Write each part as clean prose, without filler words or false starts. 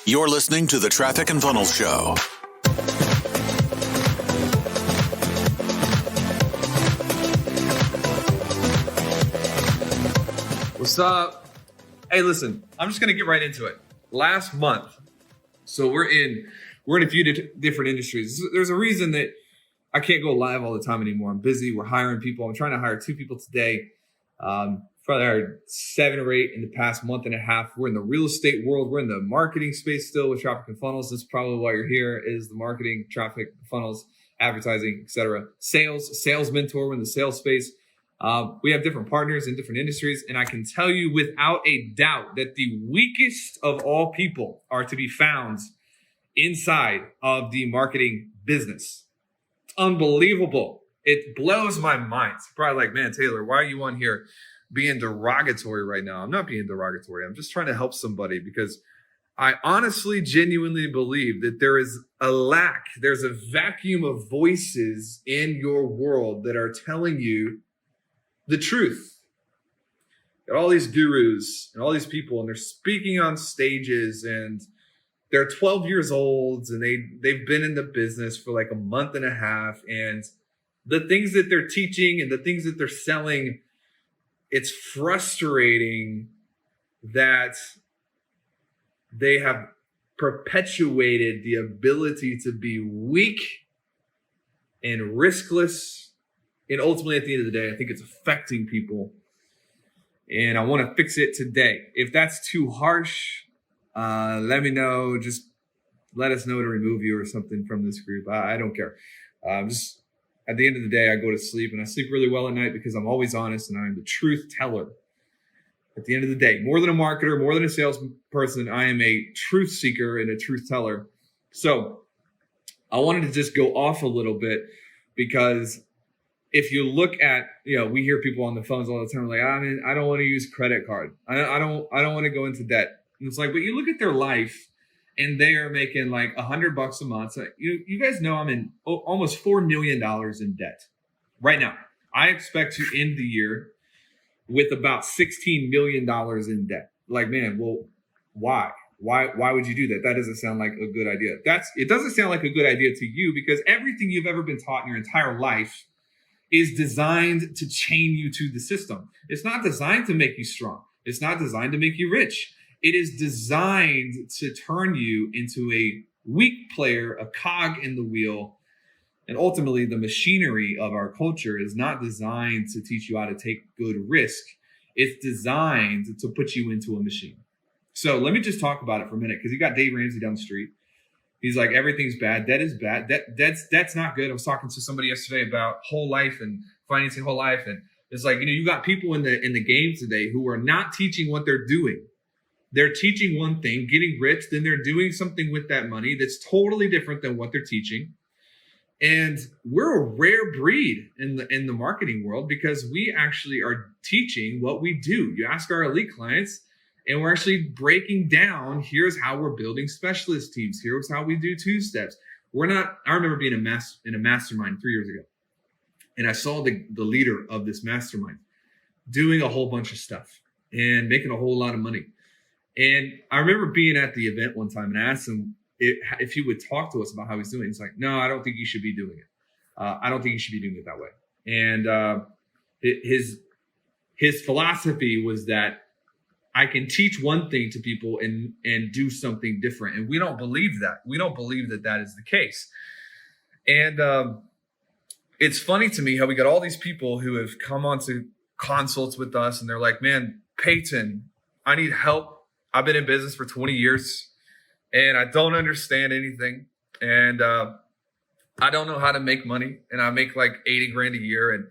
You're listening to the Traffic and Funnels Show. What's up? Hey, listen, I'm just gonna get right into it. Last month, so we're in a few different industries. There's a reason that I can't go live all the time anymore. I'm busy. We're hiring people. I'm trying to hire 2 people today. Probably hired 7 or 8 in the past month and a half. We're in the real estate world. We're in the marketing space still with traffic and funnels. That's probably why you're here, is the marketing, traffic, funnels, advertising, etc. Sales mentor. We're in the sales space. We have different partners in different industries. And I can tell you without a doubt that the weakest of all people are to be found inside of the marketing business. It's unbelievable. It blows my mind. It's probably like, man, Taylor, why are you on here being derogatory right now? I'm not being derogatory. I'm just trying to help somebody because I honestly, genuinely believe that there is a lack. There's a vacuum of voices in your world that are telling you the truth. Got all these gurus and all these people, and they're speaking on stages, and they're 12 years old, and they've been in the business for like a month and a half, and the things that they're teaching and the things that they're selling, it's frustrating that they have perpetuated the ability to be weak and riskless. And ultimately, at the end of the day, I think it's affecting people. And I want to fix it today. If that's too harsh, let me know. Just let us know to remove you or something from this group. I don't care. Just at the end of the day, I go to sleep, and I sleep really well at night because I'm always honest and I'm the truth teller. At the end of the day, more than a marketer, more than a salesperson, I am a truth seeker and a truth teller. So I wanted to just go off a little bit because if you look at, we hear people on the phones all the time like, I don't want to use credit card. I don't want to go into debt. And it's like, but you look at their life and they are making like $100 a month. So you guys know I'm in almost $4 million in debt right now. I expect to end the year with about $16 million in debt. Like, man, well, why? Why would you do that? That doesn't sound like a good idea. It doesn't sound like a good idea to you because everything you've ever been taught in your entire life is designed to chain you to the system. It's not designed to make you strong. It's not designed to make you rich. It is designed to turn you into a weak player, a cog in the wheel. And ultimately, the machinery of our culture is not designed to teach you how to take good risk. It's designed to put you into a machine. So let me just talk about it for a minute because you got Dave Ramsey down the street. He's like, everything's debt's bad. Debt's not good. I was talking to somebody yesterday about whole life and financing whole life. And it's like, you got people in the game today who are not teaching what they're doing. They're teaching one thing, getting rich, then they're doing something with that money that's totally different than what they're teaching. And we're a rare breed in the marketing world because we actually are teaching what we do. You ask our elite clients, and we're actually breaking down, here's how we're building specialist teams. Here's how we do 2 steps. I remember being in a mastermind 3 years ago. And I saw the leader of this mastermind doing a whole bunch of stuff and making a whole lot of money. And I remember being at the event one time and I asked him if he would talk to us about how he's doing it. He's like, no, I don't think you should be doing it. I don't think you should be doing it that way. And his philosophy was that I can teach one thing to people and do something different. And we don't believe that. We don't believe that is the case. And it's funny to me how we got all these people who have come onto consults with us and they're like, man, Peyton, I need help. I've been in business for 20 years and I don't understand anything. And I don't know how to make money. And I make like 80 grand a year. And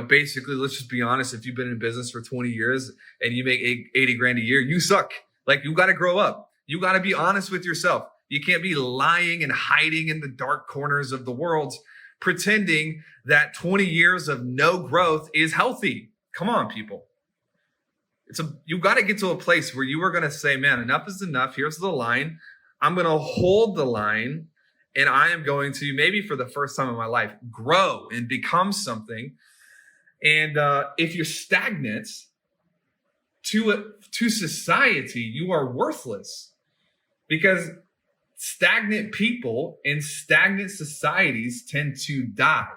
basically, let's just be honest. If you've been in business for 20 years and you make 80 grand a year, you suck. Like, you got to grow up. You got to be honest with yourself. You can't be lying and hiding in the dark corners of the world, pretending that 20 years of no growth is healthy. Come on, people. You got to get to a place where you are going to say, man, enough is enough. Here's the line. I'm going to hold the line. And I am going to, maybe for the first time in my life, grow and become something. And if you're stagnant to society, you are worthless. because stagnant people and stagnant societies tend to die.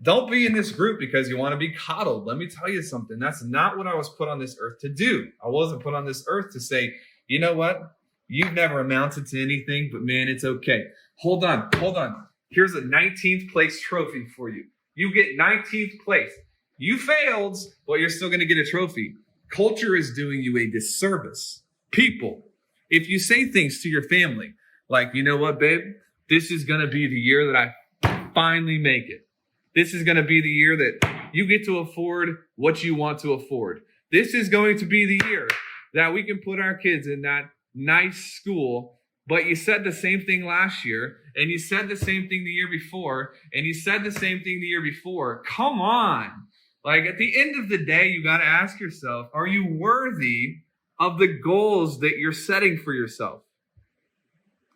Don't be in this group because you want to be coddled. Let me tell you something. That's not what I was put on this earth to do. I wasn't put on this earth to say, you know what? You've never amounted to anything, but man, it's okay. Hold on. Here's a 19th place trophy for you. You get 19th place. You failed, but you're still going to get a trophy. Culture is doing you a disservice. People, if you say things to your family, like, you know what, babe? This is going to be the year that I finally make it. This is going to be the year that you get to afford what you want to afford. This is going to be the year that we can put our kids in that nice school. But you said the same thing last year, and you said the same thing the year before, and you said the same thing the year before. Come on. Like, at the end of the day, you got to ask yourself, are you worthy of the goals that you're setting for yourself?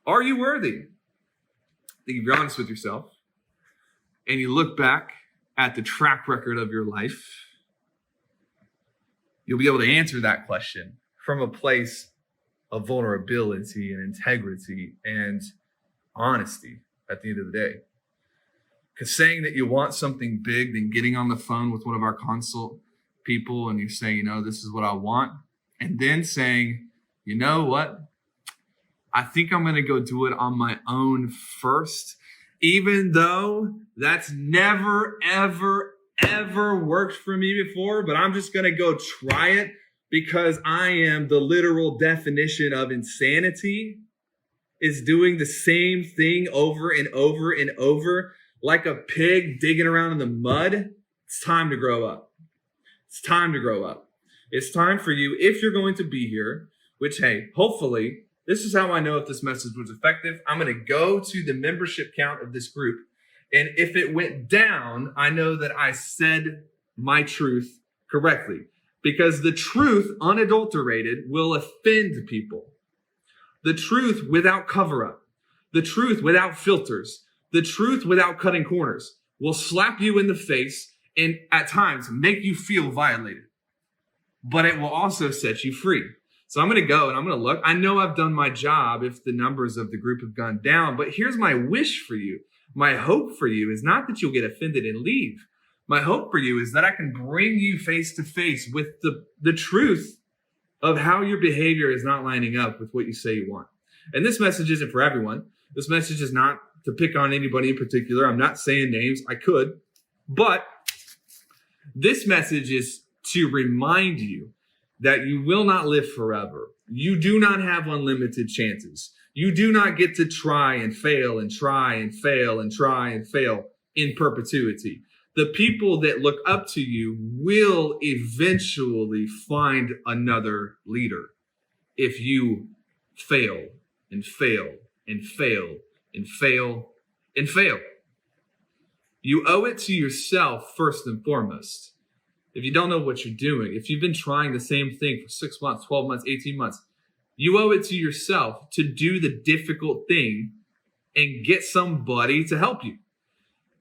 Are you worthy? I think if you're honest with yourself and you look back at the track record of your life, you'll be able to answer that question from a place of vulnerability and integrity and honesty at the end of the day. Because saying that you want something big, then getting on the phone with one of our consult people and you're saying, you know, this is what I want. And then saying, you know what? I think I'm going to go do it on my own first, even though that's never, ever, ever worked for me before. But I'm just going to go try it because I am the literal definition of insanity, is doing the same thing over and over and over. Like a pig digging around in the mud. It's time to grow up. It's time to grow up. It's time for you, if you're going to be here, which, hey, hopefully, this is how I know if this message was effective. I'm going to go to the membership count of this group. And if it went down, I know that I said my truth correctly. Because the truth, unadulterated, will offend people. The truth without cover-up. The truth without filters. The truth without cutting corners will slap you in the face and at times make you feel violated. But it will also set you free. So I'm going to go and I'm going to look. I know I've done my job if the numbers of the group have gone down, but here's my wish for you. My hope for you is not that you'll get offended and leave. My hope for you is that I can bring you face to face with the truth of how your behavior is not lining up with what you say you want. And this message isn't for everyone. This message is not to pick on anybody in particular. I'm not saying names. I could. But this message is to remind you that you will not live forever. You do not have unlimited chances. You do not get to try and fail and try and fail and try and fail in perpetuity. The people that look up to you will eventually find another leader if you fail and fail and fail and fail and fail. You owe it to yourself first and foremost. If you don't know what you're doing, if you've been trying the same thing for 6 months, 12 months, 18 months, you owe it to yourself to do the difficult thing and get somebody to help you.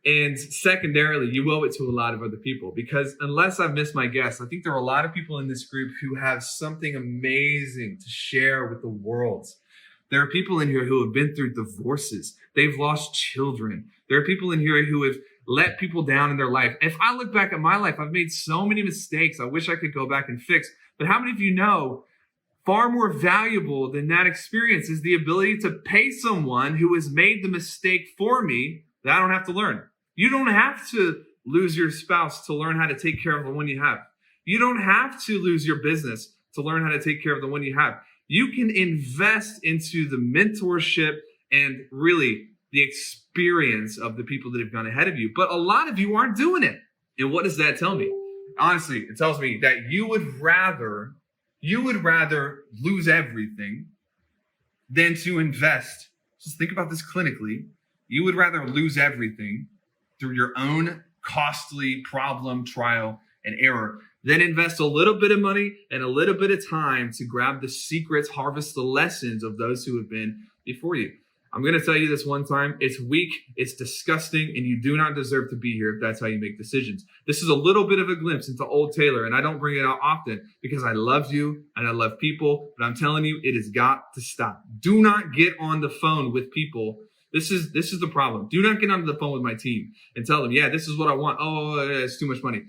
And secondarily, you owe it to a lot of other people, because unless I've missed my guess, I think there are a lot of people in this group who have something amazing to share with the world. There are people in here who have been through divorces. They've lost children. There are people in here who have let people down in their life. If I look back at my life, I've made so many mistakes I wish I could go back and fix. But how many of you know far more valuable than that experience is the ability to pay someone who has made the mistake for me that I don't have to learn? You don't have to lose your spouse to learn how to take care of the one you have. You don't have to lose your business to learn how to take care of the one you have. You can invest into the mentorship and really the experience of the people that have gone ahead of you. But a lot of you aren't doing it. And what does that tell me? Honestly, it tells me that you would rather lose everything than to invest. Just think about this clinically. You would rather lose everything through your own costly problem, trial, and error than invest a little bit of money and a little bit of time to grab the secrets, harvest the lessons of those who have been before you. I'm going to tell you this one time. It's weak, it's disgusting, and you do not deserve to be here if that's how you make decisions. This is a little bit of a glimpse into old Taylor, and I don't bring it out often because I love you and I love people, but I'm telling you, it has got to stop. Do not get on the phone with people. This is the problem. Do not get onto the phone with my team and tell them, yeah, this is what I want. Oh, it's too much money.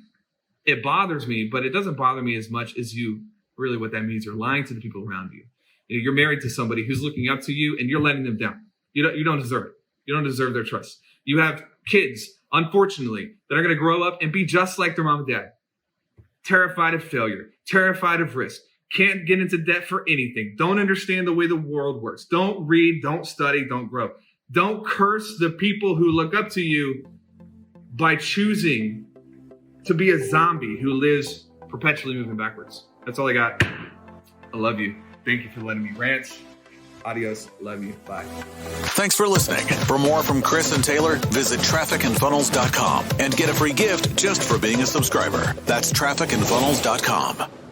It bothers me, but it doesn't bother me as much as you. Really what that means, you're lying to the people around you. You're married to somebody who's looking up to you and you're letting them down. You don't deserve it. You don't deserve their trust. You have kids, unfortunately, that are going to grow up and be just like their mom and dad. Terrified of failure, terrified of risk, can't get into debt for anything, don't understand the way the world works, don't read, don't study, don't grow. Don't curse the people who look up to you by choosing to be a zombie who lives perpetually moving backwards. That's all I got. I love you. Thank you for letting me rant. Adios. Love you. Bye. Thanks for listening. For more from Chris and Taylor, visit trafficandfunnels.com and get a free gift just for being a subscriber. That's trafficandfunnels.com.